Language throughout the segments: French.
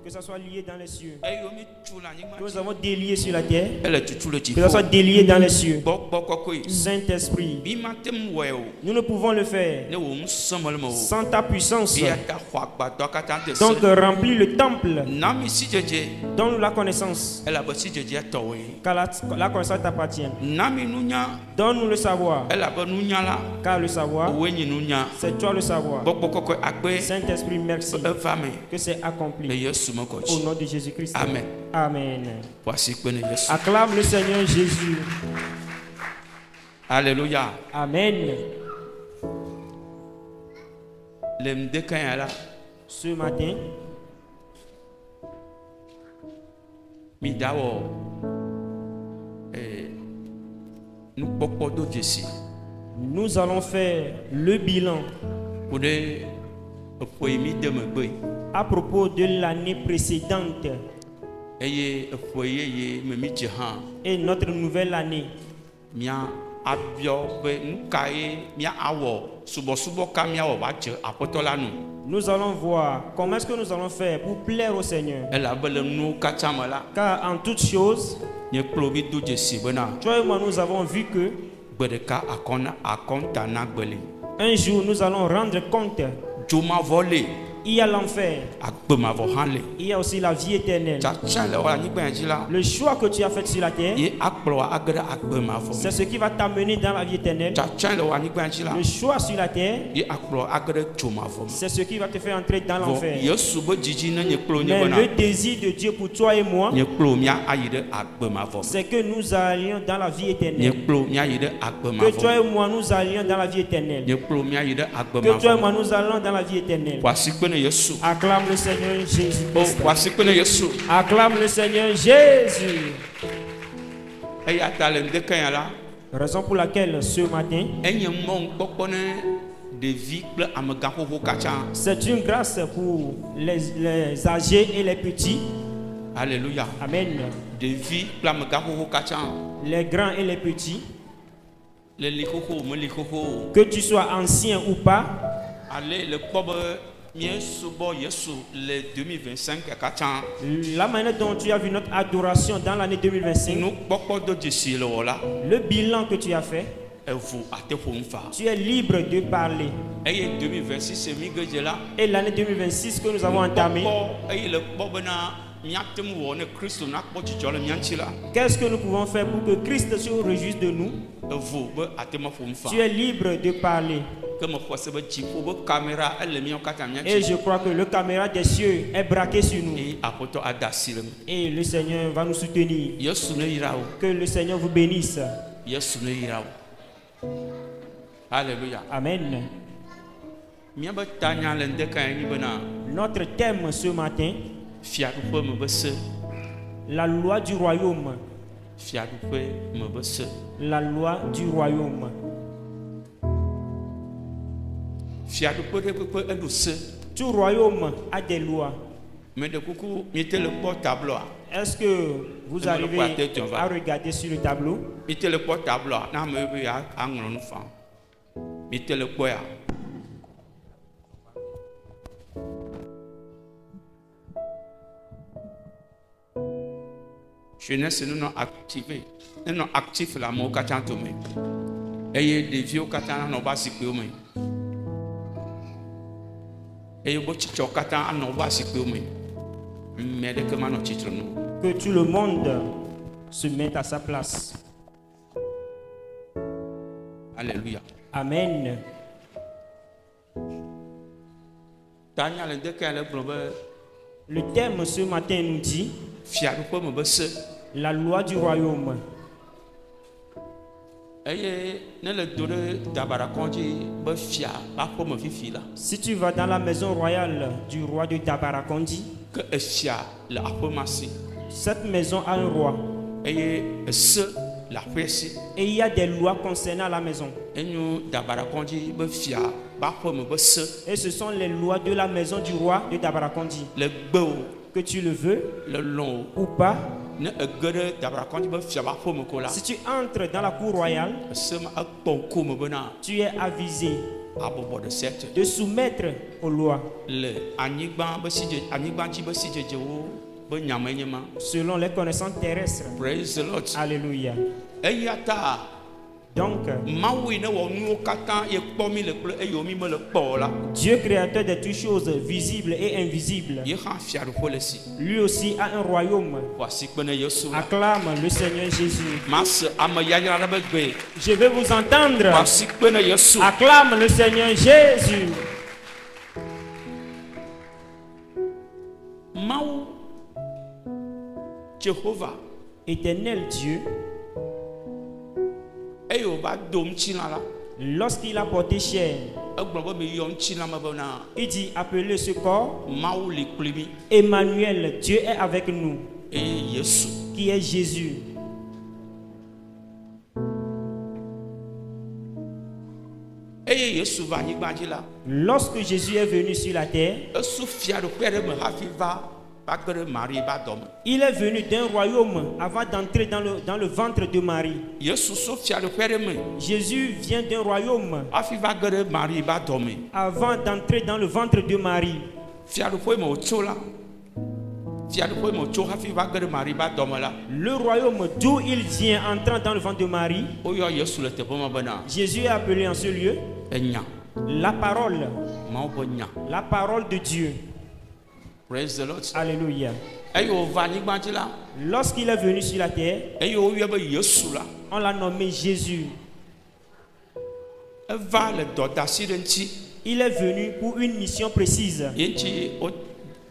Que ça soit lié dans les cieux. eye mi tu la nyigba Que nous avons délié sur la terre. ele tutu le Que ça soit dziƒo délié dans les cieux. gbɔgbɔ kɔkɔe Saint-Esprit, mi ma te mu wɔe o nous ne pouvons le faire ne wo ŋusẽme le me o sans ta puissance. eya ta xɔ agbadɔ katã de Donc se remplis le temple. na mi si dzedze Donne-nous la connaissance. elabe si dzedzea tɔwoe Car la connaissance t'appartient. na mi nunya Donne-nous le savoir. elabe nunyala Car le savoir, woe nyi nunya c'est toi le savoir. gbɔgbɔ kɔkɔe akpe Saint-Esprit, merci eva me que c'est le accompli. Yesu me Au kɔdzi nom de Jésus-Christ. amen Amen. voici kpe ne Yesu Acclame le Seigneur Jésus. alléluia Amen. le ŋdeke ya la Ce matin, mi da wɔ nukpɔkpɔ do dzesi nous allons faire le bilan ku ɖe eƒe yi mi de megbe à propos de l'année précédente eye eƒe yeye me mi dze hã et notre nouvelle année. mia abiɔ be nu ka ye mia awɔ subɔsubɔ ka miawɔ va dze aƒetɔ la nu Nous allons voir comment est-ce que nous allons faire pour plaire au Seigneur. elabe le nuwo katã me la Car en toutes choses, nye kplo mi do dzesi bena toi et moi, nous avons vu que gbe ɖeka akɔnta na gbe li un jour, nous allons rendre compte. dzomavɔ le Il y a l'enfer. agbemavɔ hã le Il y a aussi la vie éternelle. tsatsã le wɔ anyigba ya dzi la Le choix que tu as fait sur la terre, ye akplɔ age ɖe agbemavɔ c'est ce qui va t'amener dans la vie éternelle. tsatsã le wɔ anyigba ya dzi la Le choix sur la terre, ye akplɔ age ɖe dzomavɔ me c'est ce qui va te faire entrer dans vɔ l'enfer. yesu be dzidzi ne nye kplo nye Mais bena le désir de Dieu pour toi et moi, nye kplo mia ayi ɖe agbemavɔ me c'est que nous allions dans la vie nye éternelle. kplo mia yi ɖe Que toi agbemavɔ et moi, nous allions dans la vie éternelle. nye kplo mia yi ɖe Que toi et agbemavɔ moi, nous allons dans la vie éternelle. wòasi kpe ne yesu Acclame le Seigneur o Jésus-Christ. wòasi kpe ne yesu Acclame le Seigneur Jésus. eya ta le ŋdeke ya la Raison pour laquelle ce matin, enye mɔnukpɔkpɔ ne ɖevi kple amegã xoxo katã c'est une grâce pour les âgés et les petits. alléluia Amen. ɖevi kple amegã xoxo katã Les grands et les petits. le li xoxo o meli xoxo o Que tu sois ancien ou pas, ale le kpɔ be míesubɔ yesu le 2025 katã la manière dont tu as vu notre adoration dans l'année 2025, nukpɔkpɔ do dzesi le wɔ la le bilan que tu as fait, evu ate ƒo nufa tu es libre de parler. eye 2026 mi ge dze la Et l'année 2026 que nous avons entamée, kpɔkpɔ eye le kpɔ bena míate ŋu wɔ ne kristo nakpɔ dzidzɔ le mía ŋuti la qu'est-ce que nous pouvons faire pour que Christ se réjouisse de nous? evu be ate me ƒo nufa Tu es libre de parler. ke me xɔ se be dziƒo be kamera ele míawo katã mía Et ŋuti je crois que le caméra des cieux est braqué sur nous. eye aƒetɔ ada asi le me Et le Seigneur va nous soutenir. yesu ne yra wo Que le Seigneur vous bénisse. yesu ne yra wo alléluia Amen. míabe tanya le ŋdeke ya nyi bena Notre thème ce matin, fiaɖuƒe me be se la loi du royaume. fiaɖuƒe me be se La loi du royaume. fiaɖuƒe ɖe ƒe eɖo se Tout royaume a des lois. me ɖe kuku miete le kpɔ tabloa Est-ce que vous arrivez à regarder sur le tableau? miete le kpɔ tabloa na ame be aŋlɔ nu fa miete le kpɔ ya jeunesse nenɔ active nenɔ actif le amewo katã dome eye ɖeviwo katã nanɔ wobe zikpuiwo me eye wobe tsitsɔwo katã anɔ wobe zikpuiwo me ame ɖeke manɔ tsitre nu Que tout le monde se mette à sa place. alléluia Amen. tanya le ŋdeke ya le gblɔ be Le thème ce matin nous dit fiaɖuƒe me be se la loi du royaume. eye ne le do ɖe dabarakɔdzi be fia ƒe aƒeme fifi la Si tu vas dans la maison royale du roi de Dabarakondi, ke efia le aƒema si cette maison a un roi. eye ese le aƒea si Et il y a des lois concernant la maison. enyo dabarakɔdzi be fia ƒe aƒeme be se Et ce sont les lois de la maison du roi de Dabarakondi. le gbe o Que tu le veux le lɔn o ou pas, ne ege ɖe dabarakɔdzi be fia ƒe aƒeme ko la si tu entres dans la cour royale, ese ma ekpɔ ŋkume bena tu es avisé. abobo de secte de soumettre aux lois le anyigba be si anyigba dzi be si jejewo be nyame nye ma. selon les connaissances terrestres. Praise the Lord. Alléluia. Eya ta Donc, mawu ne wo nuwo katã ye kpɔ mi le kple eye mi me le kpɔ la. Dieu créateur de toutes choses visibles et invisibles, Ye hã fiaɖuƒe le si. lui aussi a un royaume. Woasi kpe ne Yesu la. Acclame le Seigneur Jésus. Mase ame yayra ɖe be gbe. Je vais vous entendre. Woasi kpe ne Yesu. Acclame le Seigneur Jésus. Mawu Jehova Éternel Dieu, eye woba do ŋutilã la. lorsqu'il a porté chair, Egblɔ be meyɔ ŋutilã me bena il dit appelez ce corps Mawu li kpli mi Emmanuel, Dieu est avec nous, eye Yesu qui est Jésus. eye Yesu va anyigba dzi la. Lorsque Jésus est venu sur la terre, Esu fiaɖuƒe ɖe me hafi va ge ɖe Marie ba dɔme. il est venu d'un royaume avant d'entrer dans le ventre de Marie. Yesu so fiaɖuƒe ɖe me Jésus vient d'un royaume hafi va ge ɖe Marie ba dɔme. avant d'entrer dans le ventre de Marie. Fiaɖuƒe me wòtso la. Fiaɖuƒe me wòtso hafi va ge ɖe Marie ba dɔme la. Le royaume d'où il vient entrant dans le ventre de Marie, Woyɔ Yesu le teƒe me bena Jésus est appelé en ce lieu enya. la parole, Mawu be nya. la parole de Dieu. Praise the Lord. Alléluia. Eye wòva anyigba dzi la. Lorsqu'il est venu sur la terre, Eye woyɔ be Yesu la. on l'a nommé Jésus. Eva le dɔdasi ɖe ŋuti. Il est venu pour une mission précise. Ye ŋuti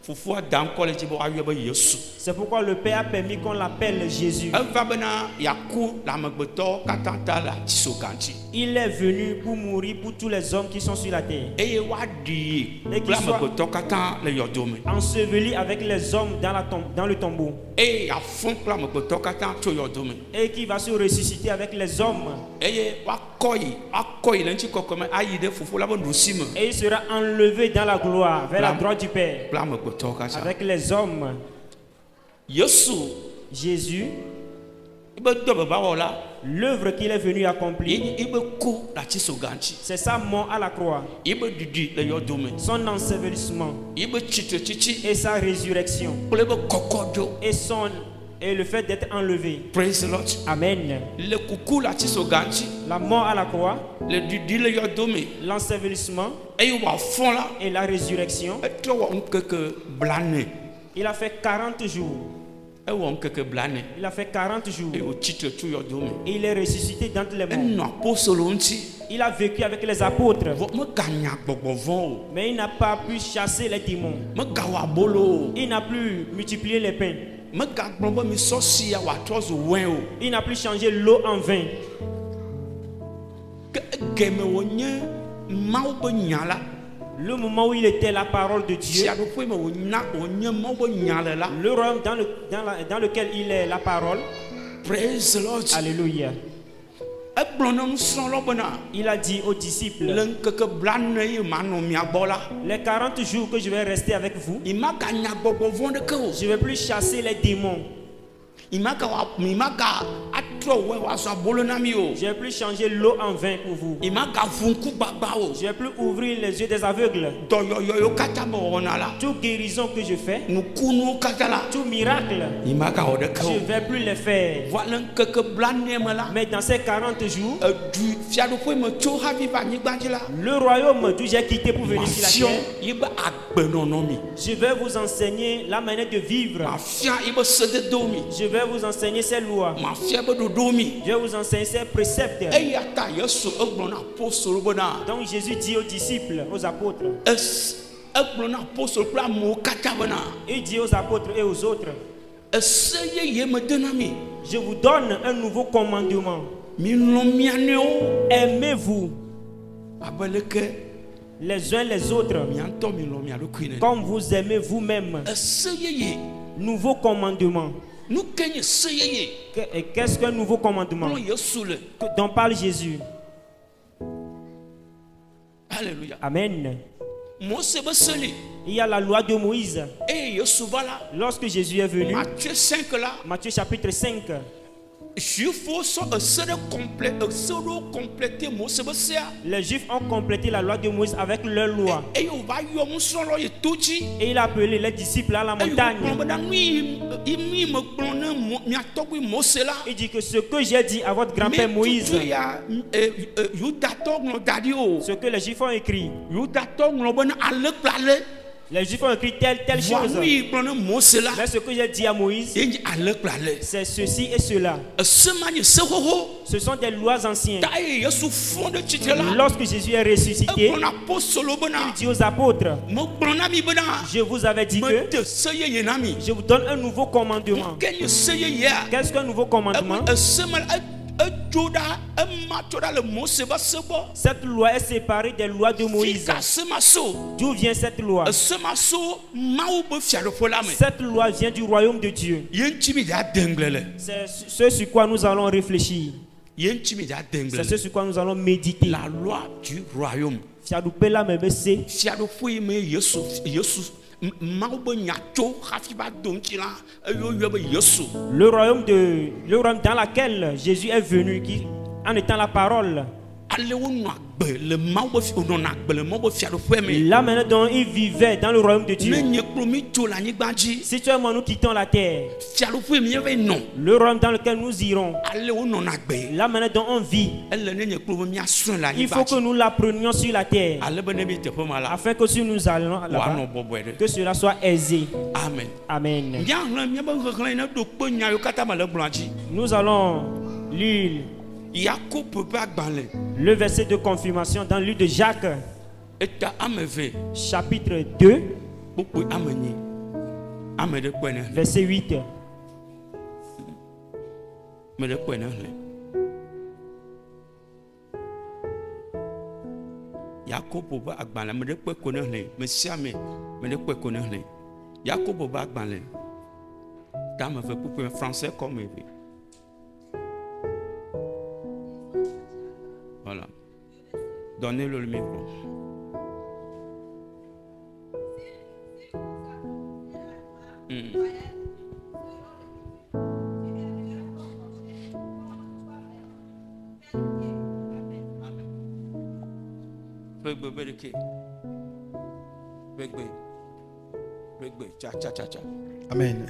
fofua da ŋkɔ le dzi be woayɔ be Yesu. C'est pourquoi le Père a permis qu'on l'appelle Jésus. Eva bena yaku le amegbetɔwo katã ta le atisoga ŋuti. Il est venu pour mourir pour tous les hommes qui sont sur la terre. Eye woaɖii Et kple qu'il soit- amegbetɔ katã le yɔdo me. Enseveli avec les hommes dans le tombeau. Eye afɔ kple amegbetɔ katã tso yɔdo me. Et qui va se ressusciter avec les hommes. Eye woakɔ yi le ŋutikɔkɔ me ayi ɖe fofo la be nuɖusi me Et il sera enlevé dans la gloire, vers la Blam. droite du Père. kple amegbetɔwo katã. Avec les hommes. Yesu Jésus, ibe dɔ beba wɔ la. l'œuvre qu'il est venu accomplir, Ibe ku le atisoga ŋuti. c'est sa mort à la croix, Ibe ɖiɖi le yɔdo me. son ensevelissement Ibe tsitre tsitsi et sa résurrection kple ebe kɔkɔɖo. et le fait d'être enlevé. Praise the Lord. Amen. Le kuku le atisoga ŋuti. La mort à la croix, Le ɖiɖi le yɔdo me. l'ensevelissement Eye wòafɔ la. et la résurrection. Etrɔ wɔ ŋkeke blane. Il a fait 40 jours. Ewɔ ŋkeke blane. Il a fait 40 jours. Eye wòtsitre tso yɔdo me. Et il est ressuscité d'entre les morts. Enɔ apostolo ŋuti. Il a vécu avec les apôtres. Vɔ meganya gbɔgbɔ vɔ o. Mais il n'a pas pu chasser les démons. Megawɔ abolo o. Il n'a plus multiplié les pains. Megagblɔ be misɔ sia wòatrɔ zu wɛn o. Il n'a plus changé l'eau en vin. Ke egeme wònye Mawu be nya la. Le moment où il était la parole de Dieu, Fiaɖuƒe me wònye Mawu be nya le la. le royaume dans lequel il est la parole. Praise the Lord. Alléluia. Egblɔ na nusrɔ̃lawo bena Il a dit aux disciples, le ŋkeke blane ye manɔ mia gbɔ la. les 40 jours que je vais rester avec vous, Imaganya gbɔgbɔ vɔ ɖeke o. je ne vais plus chasser les démons. Imaga atrɔ wɛ wòazɔ abolo na mi o. Je ne vais plus changer l'eau en vin pour vous. Imaga fu ŋku gbagba o. Je ne vais plus ouvrir les yeux des aveugles. Dɔyɔyɔ yiwo katã be wɔna la. Toute guérison que je fais, Nukunuwo katã la. tout miracle, Imaga wɔ ɖeke je ne o. vais plus les faire. Vɔ le ŋkeke blane me la. Mais dans ces 40 jours, Edu fiaɖuƒe me tso hafi va anyigba dzi la. le royaume d'où j'ai quitté pour venir sur la Mafia terre, yibe agbenɔnɔ mi. je vais vous enseigner la manière de vivre. Mafia yibe sededewo mi. Je vais vous enseigner ces lois. Mafia be ɖoɖowo mi. Je vais vous enseigner ces préceptes. Eya ta Yesu egblɔ na apostolo bena Donc Jésus dit aux disciples, aux apôtres, egblɔ na apostolo kple amewo katã bena il dit aux apôtres et aux autres, ese yeye me de na mi. je vous donne un nouveau commandement. Milɔ mia nɔewo Aimez-vous abe leke les uns les autres mia ŋutɔ milɔ mia ɖokui nene. comme vous aimez vous-même. Ese yeye Nouveau commandement. nu ke nye se yeye Et qu'est-ce qu'un nouveau commandement kplɔ Yesu le. dont parle Jésus? Alléluia. Amen. Mose be se li Il y a la loi de Moïse. eye Yesu va la. Lorsque Jésus est venu, Matthieu 5 la. Matthieu chapitre 5, Les Juifs ont complété la loi de Moïse avec leur loi. Et il a appelé les disciples à la montagne. Il dit que ce que j'ai dit à votre grand-père Moïse, ce que les Juifs ont écrit, les Juifs ont écrit telle chose. Mais ce que j'ai dit à Moïse, c'est ceci et cela. Ce sont des lois anciennes. Lorsque Jésus est ressuscité, il dit aux apôtres, je vous avais dit que je vous donne un nouveau commandement. Qu'est-ce qu'un nouveau commandement? Cette loi est séparée des lois de Moïse. D'où vient cette loi? Cette loi vient du royaume de Dieu. C'est ce sur quoi nous allons réfléchir. C'est ce sur quoi nous allons méditer. La loi du royaume. Le royaume dans lequel Jésus est venu, en étant la parole. Là maintenant il vivait dans le royaume de Dieu. Si tu es moi, nous quittons la terre. Le royaume dans lequel nous irons. Là maintenant on vit. Il faut que nous l'apprenions sur la terre, afin que si nous allons là-bas, que cela soit aisé. Amen. Amen. Nous allons lire le verset de confirmation dans le livre de Jacques, chapitre 2, verset 8. Voilà. Donnez-le le micro. Amen.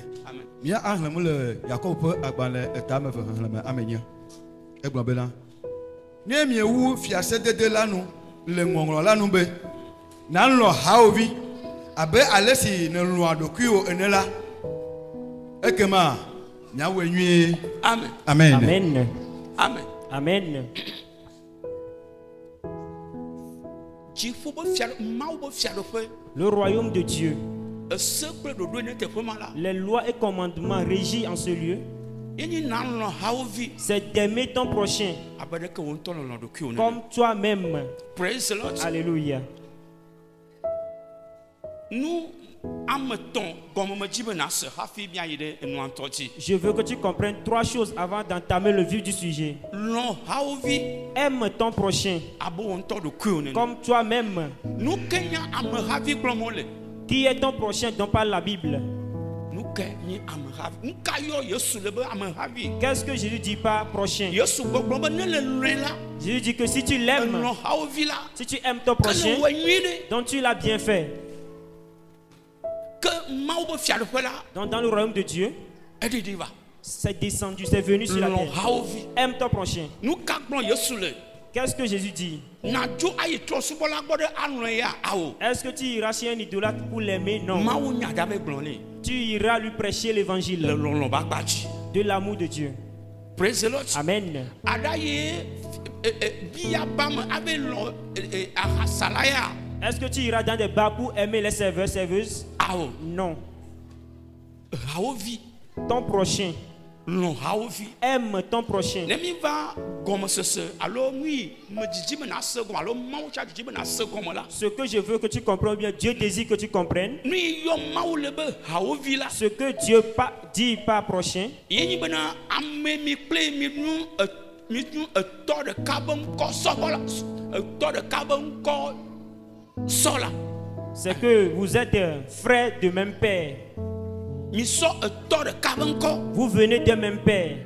Mia angle mule Yakob agbale etame fehleme amenya. Egbabela. Ne miewu fiase dede lanu le ngonglo lanu be. Na nlo haovi abe alesi ne lu adokuo enela. Ekema nyawe nwi. Amen. Amen. Amen. Amen. Amen. Le royaume de Dieu, les lois et commandements régis en ce lieu, c'est d'aimer ton prochain comme toi-même. Praise the Lord. Alléluia. Je veux que tu comprennes trois choses avant d'entamer le vif du sujet. Aime ton prochain comme toi-même. Qui est ton prochain dont parle la Bible? Qu'est-ce que Jésus dit par prochain? Jésus dit que si tu l'aimes, si tu aimes ton prochain, donc tu l'as bien fait. Donc dans le royaume de Dieu, c'est descendu, c'est venu sur la terre. Aime ton prochain. Qu'est-ce que Jésus dit? Est-ce que tu iras chez un idolâtre pour l'aimer? Non. Tu iras lui prêcher l'évangile de l'amour de Dieu. Praise the Lord. Amen. Est-ce que tu iras dans des bars pour aimer les serveurs, serveuses? Non. Ton prochain. Aime ton prochain. Ce que je veux que tu comprennes bien, Dieu désire que tu comprennes. Ce que Dieu dit par prochain, c'est que vous êtes frères de même père. Vous venez d'un même père.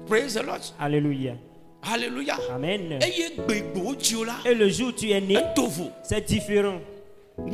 Praise the Lord. Alléluia. Alléluia. Amen. Et le jour où tu es né, c'est différent.